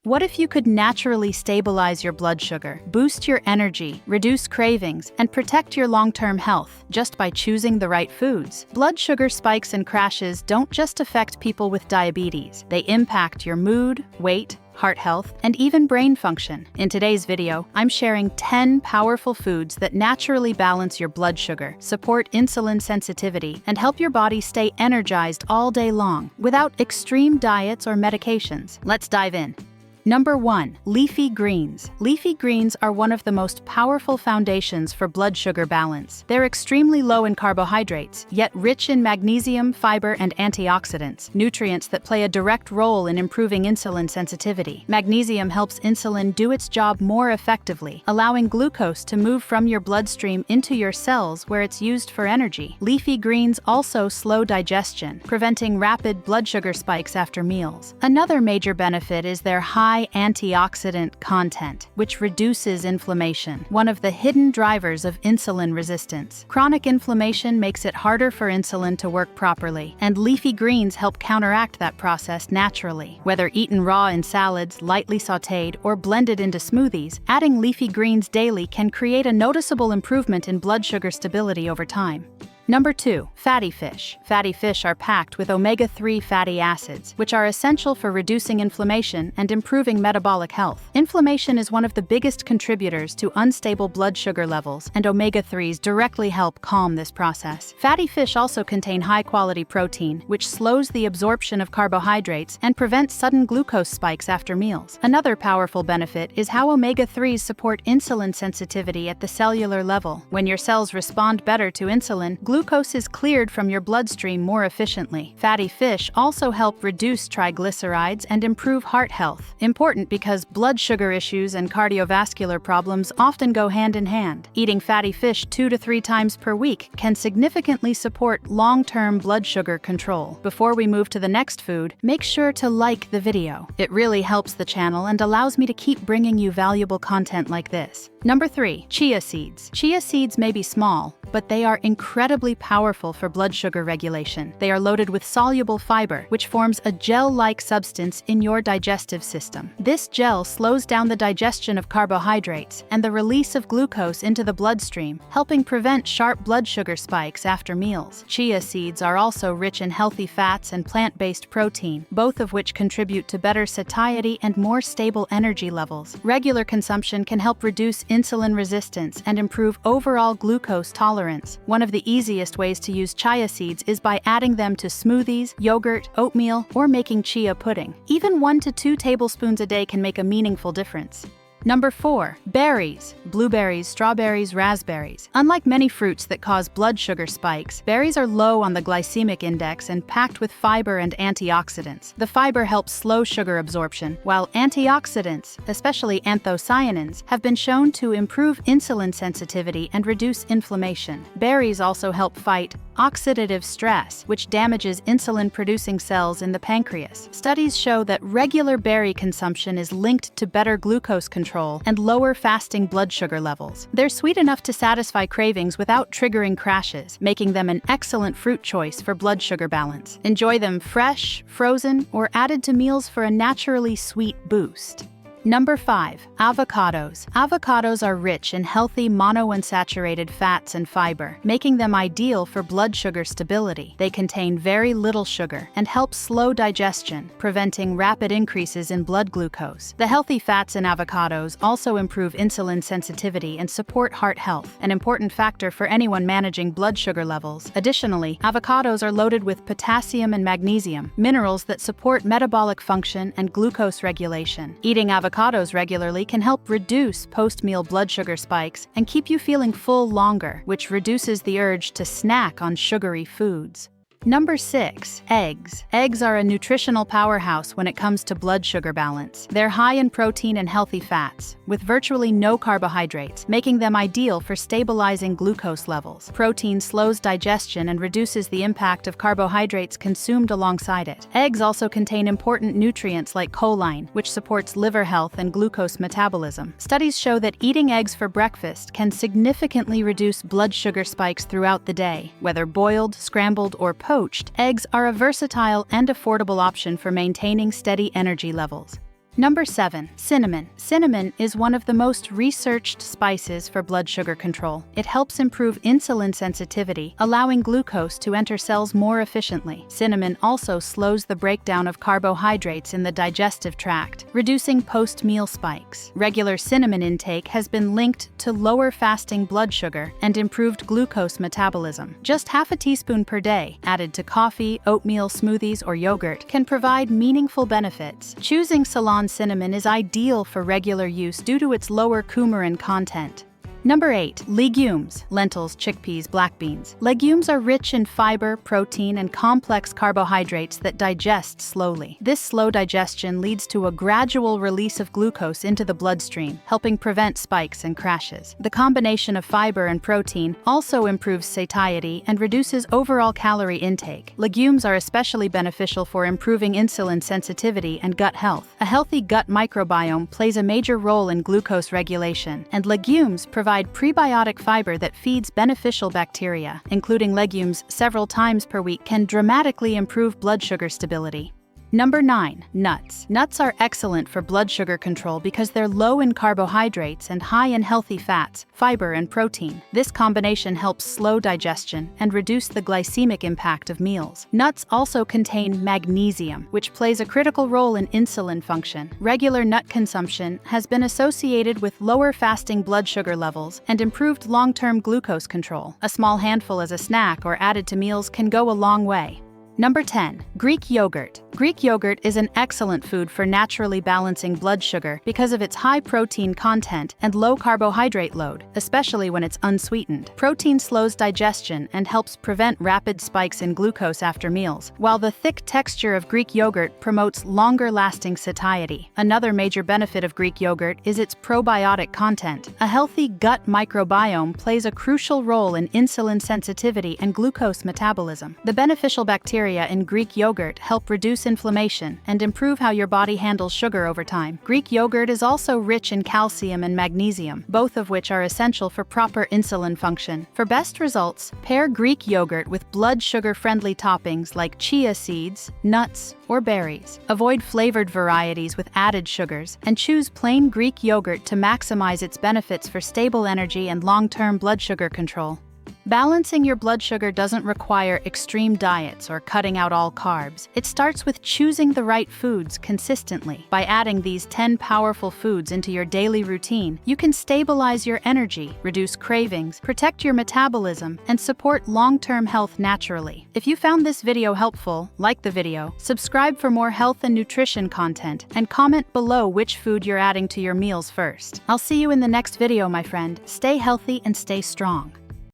What if you could naturally stabilize your blood sugar, boost your energy, reduce cravings, and protect your long-term health just by choosing the right foods? Blood sugar spikes and crashes don't just affect people with diabetes. They impact your mood, weight, heart health, and even brain function. In today's video, I'm sharing 10 powerful foods that naturally balance your blood sugar, support insulin sensitivity, and help your body stay energized all day long without extreme diets or medications. Let's dive in. Number 1. Leafy greens. Leafy greens are one of the most powerful foundations for blood sugar balance. They're extremely low in carbohydrates, yet rich in magnesium, fiber, and antioxidants, nutrients that play a direct role in improving insulin sensitivity. Magnesium helps insulin do its job more effectively, allowing glucose to move from your bloodstream into your cells where it's used for energy. Leafy greens also slow digestion, preventing rapid blood sugar spikes after meals. Another major benefit is their high antioxidant content, which reduces inflammation, one of the hidden drivers of insulin resistance. Chronic inflammation makes it harder for insulin to work properly, and leafy greens help counteract that process naturally. Whether eaten raw in salads, lightly sautéed, or blended into smoothies, adding leafy greens daily can create a noticeable improvement in blood sugar stability over time. Number 2. Fatty fish. Fatty fish are packed with omega-3 fatty acids, which are essential for reducing inflammation and improving metabolic health. Inflammation is one of the biggest contributors to unstable blood sugar levels, and omega-3s directly help calm this process. Fatty fish also contain high-quality protein, which slows the absorption of carbohydrates and prevents sudden glucose spikes after meals. Another powerful benefit is how omega-3s support insulin sensitivity at the cellular level. When your cells respond better to insulin, glucose is cleared from your bloodstream more efficiently. Fatty fish also help reduce triglycerides and improve heart health, important because blood sugar issues and cardiovascular problems often go hand in hand. Eating fatty fish 2 to 3 times per week can significantly support long-term blood sugar control. Before we move to the next food, make sure to like the video. It really helps the channel and allows me to keep bringing you valuable content like this. Number 3. Chia seeds. Chia seeds may be small, but they are incredibly powerful for blood sugar regulation. They are loaded with soluble fiber, which forms a gel-like substance in your digestive system. This gel slows down the digestion of carbohydrates and the release of glucose into the bloodstream, helping prevent sharp blood sugar spikes after meals. Chia seeds are also rich in healthy fats and plant-based protein, both of which contribute to better satiety and more stable energy levels. Regular consumption can help reduce insulin resistance and improve overall glucose tolerance. One of the easiest ways to use chia seeds is by adding them to smoothies, yogurt, oatmeal, or making chia pudding. Even 1 to 2 tablespoons a day can make a meaningful difference. Number 4. Berries. Blueberries, strawberries, raspberries. Unlike many fruits that cause blood sugar spikes, berries are low on the glycemic index and packed with fiber and antioxidants. The fiber helps slow sugar absorption, while antioxidants, especially anthocyanins, have been shown to improve insulin sensitivity and reduce inflammation. Berries also help fight oxidative stress, which damages insulin-producing cells in the pancreas. Studies show that regular berry consumption is linked to better glucose control and lower fasting blood sugar levels. They're sweet enough to satisfy cravings without triggering crashes, making them an excellent fruit choice for blood sugar balance. Enjoy them fresh, frozen, or added to meals for a naturally sweet boost. Number 5. Avocados. Avocados are rich in healthy monounsaturated fats and fiber, making them ideal for blood sugar stability. They contain very little sugar and help slow digestion, preventing rapid increases in blood glucose. The healthy fats in avocados also improve insulin sensitivity and support heart health, an important factor for anyone managing blood sugar levels. Additionally, avocados are loaded with potassium and magnesium, minerals that support metabolic function and glucose regulation. Eating avocados regularly can help reduce post-meal blood sugar spikes and keep you feeling full longer, which reduces the urge to snack on sugary foods. Number 6. Eggs. Eggs are a nutritional powerhouse when it comes to blood sugar balance. They're high in protein and healthy fats, with virtually no carbohydrates, making them ideal for stabilizing glucose levels. Protein slows digestion and reduces the impact of carbohydrates consumed alongside it. Eggs also contain important nutrients like choline, which supports liver health and glucose metabolism. Studies show that eating eggs for breakfast can significantly reduce blood sugar spikes throughout the day. Whether boiled, scrambled, or poached, eggs are a versatile and affordable option for maintaining steady energy levels. Number 7. Cinnamon. Cinnamon is one of the most researched spices for blood sugar control. It helps improve insulin sensitivity, allowing glucose to enter cells more efficiently. Cinnamon also slows the breakdown of carbohydrates in the digestive tract, reducing post-meal spikes. Regular cinnamon intake has been linked to lower fasting blood sugar and improved glucose metabolism. Just half a teaspoon per day, added to coffee, oatmeal, smoothies, or yogurt, can provide meaningful benefits. Choosing Ceylon cinnamon is ideal for regular use due to its lower coumarin content. Number 8. Legumes. Lentils, chickpeas, black beans. Legumes are rich in fiber, protein, and complex carbohydrates that digest slowly. This slow digestion leads to a gradual release of glucose into the bloodstream, helping prevent spikes and crashes. The combination of fiber and protein also improves satiety and reduces overall calorie intake. Legumes are especially beneficial for improving insulin sensitivity and gut health. A healthy gut microbiome plays a major role in glucose regulation, and legumes provide prebiotic fiber that feeds beneficial bacteria. Including legumes several times per week can dramatically improve blood sugar stability. Number 9. Nuts. Nuts are excellent for blood sugar control because they're low in carbohydrates and high in healthy fats, fiber, and protein. This combination helps slow digestion and reduce the glycemic impact of meals. Nuts also contain magnesium, which plays a critical role in insulin function. Regular nut consumption has been associated with lower fasting blood sugar levels and improved long-term glucose control. A small handful as a snack or added to meals can go a long way. Number 10. Greek yogurt. Greek yogurt is an excellent food for naturally balancing blood sugar because of its high protein content and low carbohydrate load, especially when it's unsweetened. Protein slows digestion and helps prevent rapid spikes in glucose after meals, while the thick texture of Greek yogurt promotes longer-lasting satiety. Another major benefit of Greek yogurt is its probiotic content. A healthy gut microbiome plays a crucial role in insulin sensitivity and glucose metabolism. The beneficial bacteria in Greek yogurt help reduce inflammation and improve how your body handles sugar over time. Greek yogurt is also rich in calcium and magnesium, both of which are essential for proper insulin function. For best results, pair Greek yogurt with blood sugar-friendly toppings like chia seeds, nuts, or berries. Avoid flavored varieties with added sugars, and choose plain Greek yogurt to maximize its benefits for stable energy and long-term blood sugar control. Balancing your blood sugar doesn't require extreme diets or cutting out all carbs. It starts with choosing the right foods consistently. By adding these 10 powerful foods into your daily routine, you can stabilize your energy, reduce cravings, protect your metabolism, and support long-term health naturally. If you found this video helpful, like the video, subscribe for more health and nutrition content, and comment below which food you're adding to your meals first. I'll see you in the next video, my friend. Stay healthy and stay strong.